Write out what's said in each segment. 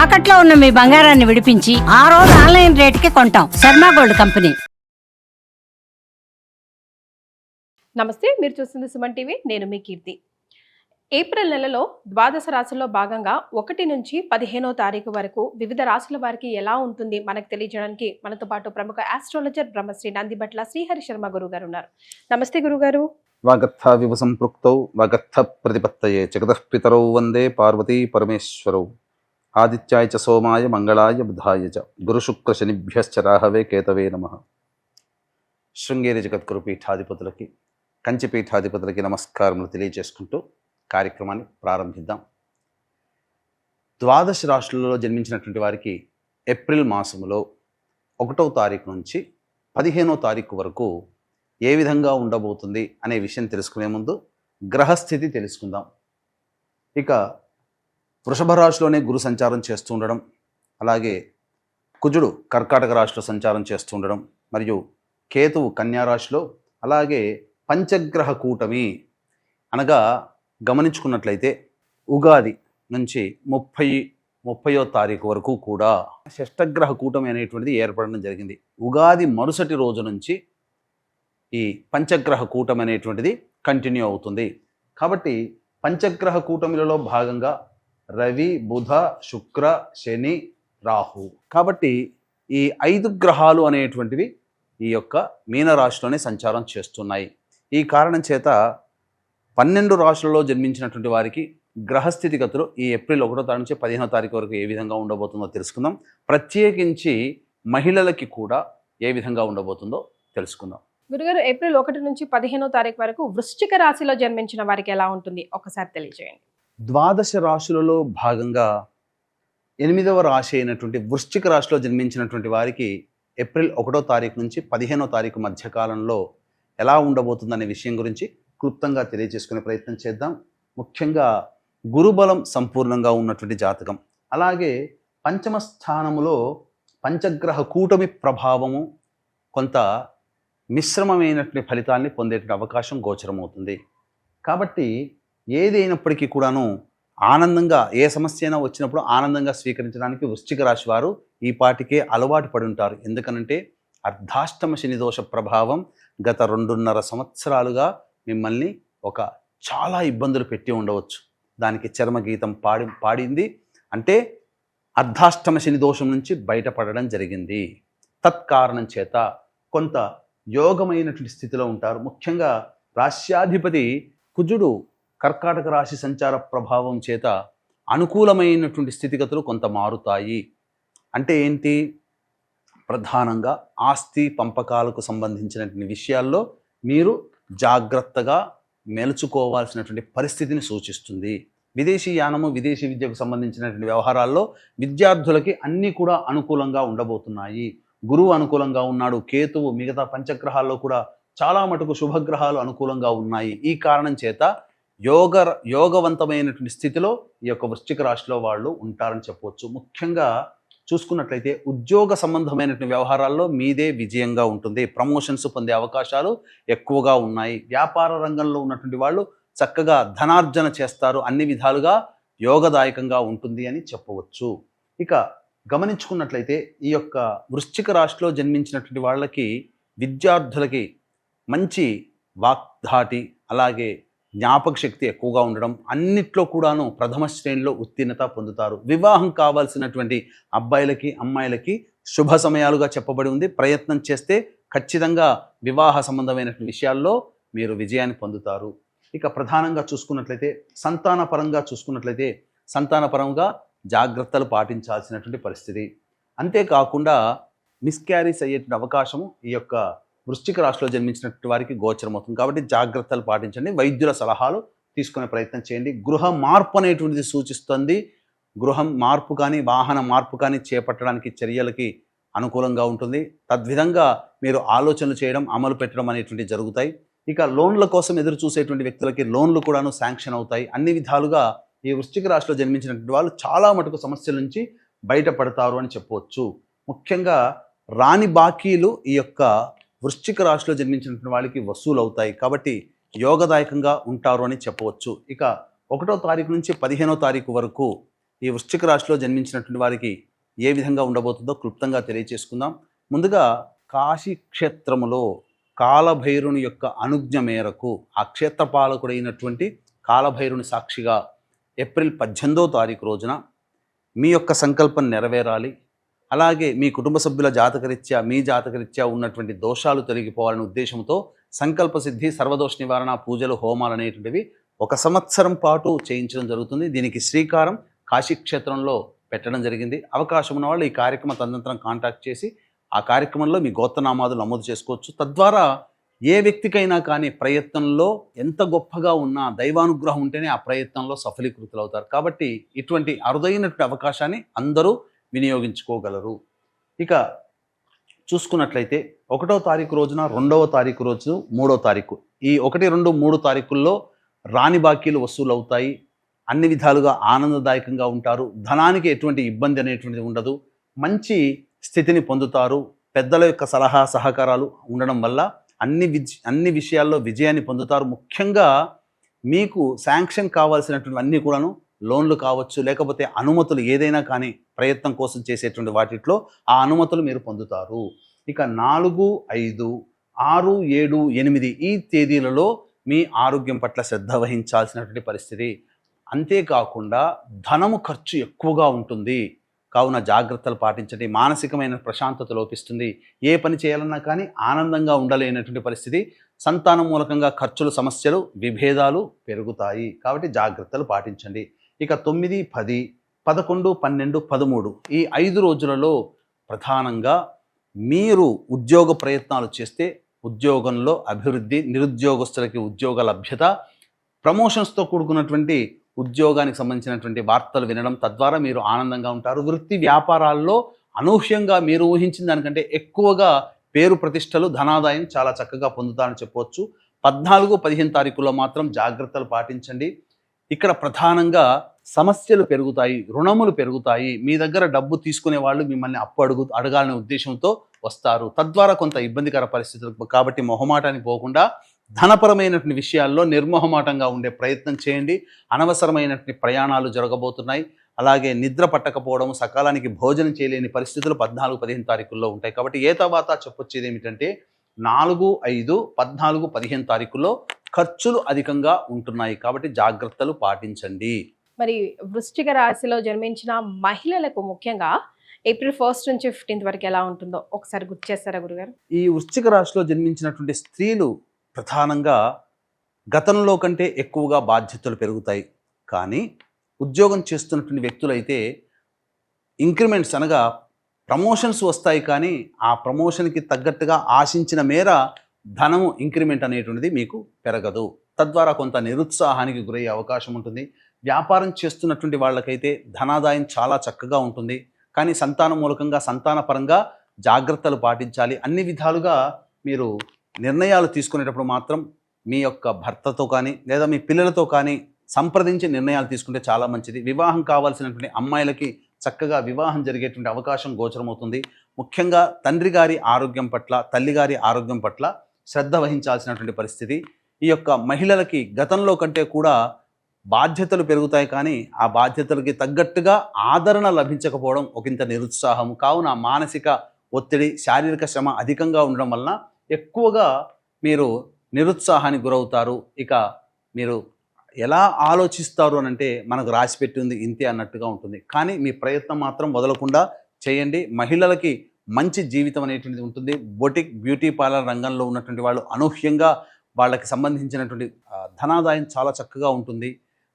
తాకట్లో ఉన్న మీ బంగారాన్ని విడిపించి ఆ రోజు ఆన్లైన్ రేటుకి కొంటాం. Sharma gold company. నమస్తే, మీరు చూస్తుంది సుమన్ టీవీ. నేను మీ కీర్తి. ఏప్రిల్ నెలలో ద్వాదశ రాశుల్లో భాగంగా 1 నుంచి 15వ తారీఖు వరకు వివిధ రాశుల వారికి ఎలా ఉంటుంది మనకు తెలియజేయడానికి మనతో పాటు ప్రముఖ ఆస్ట్రాలజర్ బ్రహ్మశ్రీ నందిబట్ల శ్రీహరి శర్మ గురువు గారు ఉన్నారు. నమస్తే గురుగారు. వాగర్థ వివ సంపృక్తౌ వాగర్థ ప్రతిపత్తయే జగతః పితరౌ వందే పార్వతీ పరమేశ్వరౌ ఆదిత్యాయ చ సోమాయ మంగళాయ బుధాయ చ గురుశుక్ర శనిభ్యశ్చ రాహవే కేతవే నమః. శృంగేరి జగద్గురు పీఠాధిపతులకి కంచి పీఠాధిపతులకి నమస్కారములు తెలియజేసుకుంటూ కార్యక్రమాన్ని ప్రారంభిద్దాం. ద్వాదశ రాశులలో జన్మించినటువంటి వారికి ఏప్రిల్ మాసములో 1వ తారీఖు నుంచి 15వ తారీఖు వరకు ఏ విధంగా ఉండబోతుంది అనే విషయం తెలుసుకునే ముందు గ్రహస్థితి తెలుసుకుందాం. ఇక వృషభ రాశిలోనే గురు సంచారం చేస్తూ ఉండడం, అలాగే కుజుడు కర్కాటక రాశిలో సంచారం చేస్తూ ఉండడం, మరియు కేతువు కన్యా రాశిలో, అలాగే పంచగ్రహ కూటమి అనగా గమనించుకున్నట్లయితే ఉగాది నుంచి 30వ తారీఖు వరకు కూడా షష్టగ్రహ కూటమి అనేటువంటిది ఏర్పడడం జరిగింది. ఉగాది మరుసటి రోజు నుంచి ఈ పంచగ్రహ కూటమి అనేటువంటిది కంటిన్యూ అవుతుంది. కాబట్టి పంచగ్రహ కూటమిలలో భాగంగా రవి, బుధ, శుక్ర, శని, రాహు. కాబట్టి ఈ 5 గ్రహాలు అనేటువంటివి ఈ యొక్క మీనరాశిలోనే సంచారం చేస్తున్నాయి. ఈ కారణం చేత 12 రాశులలో జన్మించినటువంటి వారికి గ్రహస్థితిగతులు ఈ ఏప్రిల్ 1వ తారీఖు నుంచి 15వ తారీఖు వరకు ఏ విధంగా ఉండబోతుందో తెలుసుకుందాం. ప్రత్యేకించి మహిళలకి కూడా ఏ విధంగా ఉండబోతుందో తెలుసుకుందాం. గురుగారు, ఏప్రిల్ 1 నుంచి 15వ తారీఖు వరకు వృశ్చిక రాశిలో జన్మించిన వారికి ఎలా ఉంటుంది ఒకసారి తెలియజేయండి. ద్వాదశ రాశులలో భాగంగా 8వ రాశి అయినటువంటి వృశ్చిక రాశిలో జన్మించినటువంటి వారికి ఏప్రిల్ 1వ తారీఖు నుంచి 15వ తారీఖు మధ్యకాలంలో ఎలా ఉండబోతుందనే విషయం గురించి క్లుప్తంగా తెలియజేసుకునే ప్రయత్నం చేద్దాం. ముఖ్యంగా గురుబలం సంపూర్ణంగా ఉన్నటువంటి జాతకం, అలాగే పంచమ స్థానములో పంచగ్రహ కూటమి ప్రభావము కొంత మిశ్రమమైనటువంటి ఫలితాన్ని పొందేటువంటి అవకాశం గోచరమవుతుంది. కాబట్టి ఏదైనప్పటికీ కూడాను ఆనందంగా, ఏ సమస్య అయినా వచ్చినప్పుడు ఆనందంగా స్వీకరించడానికి వృశ్చిక రాశి వారు ఈ పాటికే అలవాటు పడి ఉంటారు. ఎందుకనంటే అర్ధాష్టమ శని దోష ప్రభావం గత 2.5 సంవత్సరాలుగా మిమ్మల్ని చాలా ఇబ్బందులు పెట్టి ఉండవచ్చు. దానికి చర్మగీతం పాడింది అంటే అర్ధాష్టమ శని దోషం నుంచి బయటపడడం జరిగింది. తత్కారణం చేత కొంత యోగమైనటువంటి స్థితిలో ఉంటారు. ముఖ్యంగా రాశ్యాధిపతి కుజుడు కర్కాటక రాశి సంచార ప్రభావం చేత అనుకూలమైనటువంటి స్థితిగతులు కొంత మారుతాయి. అంటే ఏంటి? ప్రధానంగా ఆస్తి పంపకాలకు సంబంధించినటువంటి విషయాల్లో మీరు జాగ్రత్తగా మెలుచుకోవాల్సినటువంటి పరిస్థితిని సూచిస్తుంది. విదేశీ యానము, విదేశీ విద్యకు సంబంధించినటువంటి వ్యవహారాల్లో విద్యార్థులకి అన్నీ కూడా అనుకూలంగా ఉండబోతున్నాయి. గురువు అనుకూలంగా ఉన్నాడు, కేతువు, మిగతా పంచగ్రహాల్లో కూడా చాలా మటుకు శుభగ్రహాలు అనుకూలంగా ఉన్నాయి. ఈ కారణం చేత యోగవంతమైనటువంటి స్థితిలో ఈ యొక్క వృశ్చిక రాశిలో వాళ్ళు ఉంటారని చెప్పవచ్చు. ముఖ్యంగా చూసుకున్నట్లయితే ఉద్యోగ సంబంధమైనటువంటి వ్యవహారాల్లో మీదే విజయంగా ఉంటుంది. ప్రమోషన్స్ పొందే అవకాశాలు ఎక్కువగా ఉన్నాయి. వ్యాపార రంగంలో ఉన్నటువంటి వాళ్ళు చక్కగా ధనార్జన చేస్తారు. అన్ని విధాలుగా యోగదాయకంగా ఉంటుంది అని చెప్పవచ్చు. ఇక గమనించుకున్నట్లయితే ఈ యొక్క వృశ్చిక రాశిలో జన్మించినటువంటి వాళ్ళకి, విద్యార్థులకి మంచి వాగ్ధాటి, అలాగే జ్ఞాపక శక్తి ఎక్కువగా ఉండడం, అన్నిట్లో కూడాను ప్రథమ శ్రేణిలో ఉత్తీర్ణత పొందుతారు. వివాహం కావాల్సినటువంటి అబ్బాయిలకి, అమ్మాయిలకి శుభ సమయాలుగా చెప్పబడి ఉంది. ప్రయత్నం చేస్తే ఖచ్చితంగా వివాహ సంబంధమైనటువంటి విషయాల్లో మీరు విజయాన్ని పొందుతారు. ఇక ప్రధానంగా చూసుకున్నట్లయితే సంతానపరంగా జాగ్రత్తలు పాటించాల్సినటువంటి పరిస్థితి. అంతేకాకుండా మిస్క్యారీస్ అయ్యేటువంటి అవకాశము ఈ యొక్క వృశ్చిక రాశిలో జన్మించినటువంటి వారికి గోచరమవుతుంది. కాబట్టి జాగ్రత్తలు పాటించండి. వైద్యుల సలహాలు తీసుకునే ప్రయత్నం చేయండి. గృహ మార్పు అనేటువంటిది సూచిస్తుంది. గృహం మార్పు కానీ, వాహన మార్పు కానీ చేపట్టడానికి చర్యలకి అనుకూలంగా ఉంటుంది. తద్విధంగా మీరు ఆలోచనలు చేయడం, అమలు పెట్టడం అనేటువంటి జరుగుతాయి. ఇక లోన్ల కోసం ఎదురు చూసేటువంటి వ్యక్తులకి లోన్లు కూడాను శాంక్షన్ అవుతాయి. అన్ని విధాలుగా ఈ వృశ్చిక రాశిలో జన్మించినటువంటి వాళ్ళు చాలా మటుకు సమస్యల నుంచి బయటపడతారు అని చెప్పవచ్చు. ముఖ్యంగా రాని బాకీలు ఈ యొక్క వృశ్చిక రాశిలో జన్మించినటువంటి వాళ్ళకి వసూలు అవుతాయి. కాబట్టి యోగదాయకంగా ఉంటారు అని చెప్పవచ్చు. ఇక 1వ తారీఖు నుంచి 15వ తారీఖు వరకు ఈ వృశ్చిక రాశిలో జన్మించినటువంటి వారికి ఏ విధంగా ఉండబోతుందో క్లుప్తంగా తెలియచేసుకుందాం. ముందుగా కాశీ క్షేత్రములో కాలభైరుని యొక్క అనుజ్ఞ మేరకు ఆ క్షేత్రపాలకుడైనటువంటి కాలభైరుని సాక్షిగా ఏప్రిల్ 18వ తారీఖు రోజున మీ యొక్క సంకల్పం నెరవేరాలి. అలాగే మీ కుటుంబ సభ్యుల జాతకరీత్యా మీ జాతకరీత్యా ఉన్నటువంటి దోషాలు తొలగిపోవాలనే ఉద్దేశంతో సంకల్ప సిద్ధి, సర్వదోష నివారణ పూజలు, హోమాలు అనేటువంటివి 1 సంవత్సరం పాటు చేయించడం జరుగుతుంది. దీనికి శ్రీకారం కాశీక్షేత్రంలో పెట్టడం జరిగింది. అవకాశం ఉన్న వాళ్ళు ఈ కార్యక్రమ తదనంతరం కాంటాక్ట్ చేసి ఆ కార్యక్రమంలో మీ గోత్రనామాదులు నమోదు చేసుకోవచ్చు. తద్వారా ఏ వ్యక్తికైనా కానీ ప్రయత్నంలో ఎంత గొప్పగా ఉన్నా దైవానుగ్రహం ఉంటేనే ఆ ప్రయత్నంలో సఫలీకృతులు అవుతారు. కాబట్టి ఇటువంటి అరుదైనటువంటి అవకాశాన్ని అందరూ వినియోగించుకోగలరు. ఇక చూసుకున్నట్లయితే 1వ తారీఖు రోజున, 2వ తారీఖు రోజు, 3వ తారీఖు, ఈ 1, 2, 3 తారీఖుల్లో రాని బాకీలు వసూలు అవుతాయి. అన్ని విధాలుగా ఆనందదాయకంగా ఉంటారు. ధనానికి ఎటువంటి ఇబ్బంది అనేటువంటిది ఉండదు. మంచి స్థితిని పొందుతారు. పెద్దల యొక్క సలహా సహకారాలు ఉండడం వల్ల అన్ని విషయాల్లో విజయాన్ని పొందుతారు. ముఖ్యంగా మీకు శాంక్షన్ కావాల్సినటువంటి అన్నీ కూడాను లోన్లు కావచ్చు, లేకపోతే అనుమతులు ఏదైనా కానీ ప్రయత్నం కోసం చేసేటువంటి వాటిలో ఆ అనుమతులు మీరు పొందుతారు. ఇక 4, 5, 6, 7, 8 ఈ తేదీలలో మీ ఆరోగ్యం పట్ల శ్రద్ధ వహించాల్సినటువంటి పరిస్థితి. అంతేకాకుండా ధనము ఖర్చు ఎక్కువగా ఉంటుంది. కావున జాగ్రత్తలు పాటించండి. మానసికమైన ప్రశాంతత లోపిస్తుంది. ఏ పని చేయాలన్నా కానీ ఆనందంగా ఉండలేనటువంటి పరిస్థితి. సంతానం మూలకంగా ఖర్చులు, సమస్యలు, విభేదాలు పెరుగుతాయి. కాబట్టి జాగ్రత్తలు పాటించండి. ఇక 9, 10, 11, 12, 13 ఈ 5 రోజులలో ప్రధానంగా మీరు ఉద్యోగ ప్రయత్నాలు చేస్తే ఉద్యోగంలో అభివృద్ధి, నిరుద్యోగస్తులకి ఉద్యోగ లభ్యత, ప్రమోషన్స్తో కూడుకున్నటువంటి ఉద్యోగానికి సంబంధించినటువంటి వార్తలు వినడం, తద్వారా మీరు ఆనందంగా ఉంటారు. వృత్తి వ్యాపారాల్లో అనూహ్యంగా మీరు ఊహించిన దానికంటే ఎక్కువగా పేరు ప్రతిష్టలు, ధనాదాయం చాలా చక్కగా పొందుతారని చెప్పవచ్చు. 14, 15 తారీఖుల్లో మాత్రం జాగ్రత్తలు పాటించండి. ఇక్కడ ప్రధానంగా సమస్యలు పెరుగుతాయి, రుణములు పెరుగుతాయి. మీ దగ్గర డబ్బు తీసుకునే వాళ్ళు మిమ్మల్ని అడగాలనే ఉద్దేశంతో వస్తారు. తద్వారా కొంత ఇబ్బందికర పరిస్థితులు. కాబట్టి మొహమాటానికి పోకుండా ధనపరమైనటువంటి విషయాల్లో నిర్మోహమాటంగా ఉండే ప్రయత్నం చేయండి. అనవసరమైనటువంటి ప్రయాణాలు జరగబోతున్నాయి. అలాగే నిద్ర పట్టకపోవడం, సకాలానికి భోజనం చేయలేని పరిస్థితులు 14, 15 తారీఖుల్లో ఉంటాయి. కాబట్టి ఏ తర్వాత చెప్పొచ్చేది ఏమిటంటే 4, 5, 14, 15 తారీఖుల్లో ఖర్చులు అధికంగా ఉంటున్నాయి. కాబట్టి జాగ్రత్తలు పాటించండి. మరి వృశ్చిక రాశిలో జన్మించిన మహిళలకు ముఖ్యంగా ఏప్రిల్ 1 నుంచి 15 వరకు ఎలా ఉంటుందో ఒకసారి గుర్తు చేస్తారా గురుగారు? ఈ వృశ్చిక రాశిలో జన్మించినటువంటి స్త్రీలు ప్రధానంగా గతంలో కంటే ఎక్కువగా బాధ్యతలు పెరుగుతాయి. కానీ ఉద్యోగం చేస్తున్నటువంటి వ్యక్తులైతే ఇంక్రిమెంట్స్ అనగా ప్రమోషన్స్ వస్తాయి. కానీ ఆ ప్రమోషన్కి తగ్గట్టుగా ఆశించిన మేర ధనము ఇంక్రిమెంట్ అనేటువంటిది మీకు పెరగదు. తద్వారా కొంత నిరుత్సాహానికి గురయ్యే అవకాశం ఉంటుంది. వ్యాపారం చేస్తున్నటువంటి వాళ్ళకైతే ధనాదాయం చాలా చక్కగా ఉంటుంది. కానీ సంతానం మూలకంగా, సంతానపరంగా జాగ్రత్తలు పాటించాలి. అన్ని విధాలుగా మీరు నిర్ణయాలు తీసుకునేటప్పుడు మాత్రం మీ యొక్క భర్తతో కానీ లేదా మీ పిల్లలతో కానీ సంప్రదించి నిర్ణయాలు తీసుకుంటే చాలా మంచిది. వివాహం కావాల్సినటువంటి అమ్మాయిలకి చక్కగా వివాహం జరిగేటువంటి అవకాశం గోచరమవుతుంది. ముఖ్యంగా తండ్రి గారి ఆరోగ్యం పట్ల, తల్లిగారి ఆరోగ్యం పట్ల శ్రద్ధ వహించాల్సినటువంటి పరిస్థితి. ఈ యొక్క మహిళలకి గతంలో కంటే కూడా బాధ్యతలు పెరుగుతాయి. కానీ ఆ బాధ్యతలకి తగ్గట్టుగా ఆదరణ లభించకపోవడం ఒకంత నిరుత్సాహం. కావున మానసిక ఒత్తిడి, శారీరక శ్రమ అధికంగా ఉండడం వలన ఎక్కువగా మీరు నిరుత్సాహానికి గురవుతారు. ఇక మీరు ఎలా ఆలోచిస్తారు అని అంటే మనకు రాసి పెట్టింది ఇంతే అన్నట్టుగా ఉంటుంది. కానీ మీ ప్రయత్నం మాత్రం వదలకుండా చేయండి. మహిళలకి మంచి జీవితం అనేటువంటిది ఉంటుంది. బొటిక్, బ్యూటీ పార్లర్ రంగంలో ఉన్నటువంటి వాళ్ళు అనూహ్యంగా వాళ్ళకి సంబంధించినటువంటి ధనాదాయం చాలా చక్కగా ఉంటుంది.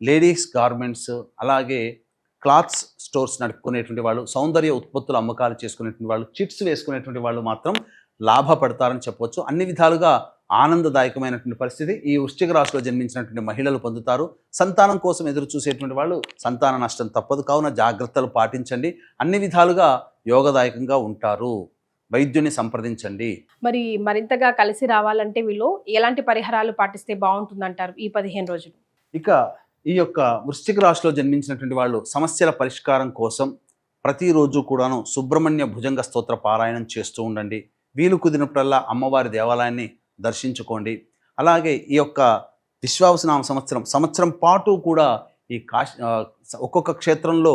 లేడీస్ గార్మెంట్స్, అలాగే క్లాత్స్ స్టోర్స్ నడుపుకునేటువంటి వాళ్ళు, సౌందర్య ఉత్పత్తుల అమ్మకాలు చేసుకునేటువంటి వాళ్ళు, చిట్స్ వేసుకునేటువంటి వాళ్ళు మాత్రం లాభపడతారని చెప్పవచ్చు. అన్ని విధాలుగా ఆనందదాయకమైనటువంటి పరిస్థితి ఈ వృశ్చిక రాశిలో జన్మించినటువంటి మహిళలు పొందుతారు. సంతానం కోసం ఎదురు చూసేటువంటి వాళ్ళు సంతాన నష్టం తప్పదు. కావున జాగ్రత్తలు పాటించండి. అన్ని విధాలుగా యోగదాయకంగా ఉంటారు. వైద్యుని సంప్రదించండి. మరి మరింతగా కలిసి రావాలంటే వీళ్ళు ఎలాంటి పరిహారాలు పాటిస్తే బాగుంటుందంటారు ఈ 15 రోజులు? ఇక ఈ యొక్క వృశ్చిక రాశిలో జన్మించినటువంటి వాళ్ళు సమస్యల పరిష్కారం కోసం ప్రతిరోజు కూడాను సుబ్రహ్మణ్య భుజంగ స్తోత్ర పారాయణం చేస్తూ ఉండండి. వీలు కుదిరినప్పుడల్లా అమ్మవారి దేవాలయాన్ని దర్శించుకోండి. అలాగే ఈ యొక్క విశ్వావసునామ సంవత్సరం పాటు కూడా ఈ ఒక్కొక్క క్షేత్రంలో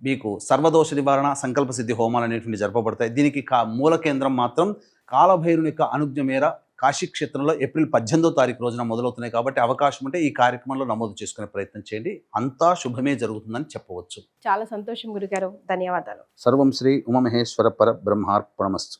మీకు సర్వదోష నివారణ సంకల్ప సిద్ధి హోమాలు అనేటువంటి జరపబడతాయి. దీనికి మూల కేంద్రం మాత్రం కాలభైరుని యొక్క అనుజ్ఞ మేర కాశీ క్షేత్రంలో ఏప్రిల్ 18వ తారీఖు రోజున మొదలవుతున్నాయి. కాబట్టి అవకాశం ఉంటే ఈ కార్యక్రమంలో నమోదు చేసుకునే ప్రయత్నం చేయండి. అంతా శుభమే జరుగుతుందని చెప్పవచ్చు. చాలా సంతోషం గురుగారు, ధన్యవాదాలు. సర్వం శ్రీ ఉమామహేశ్వర పర బ్రహ్మార్పణమస్తు.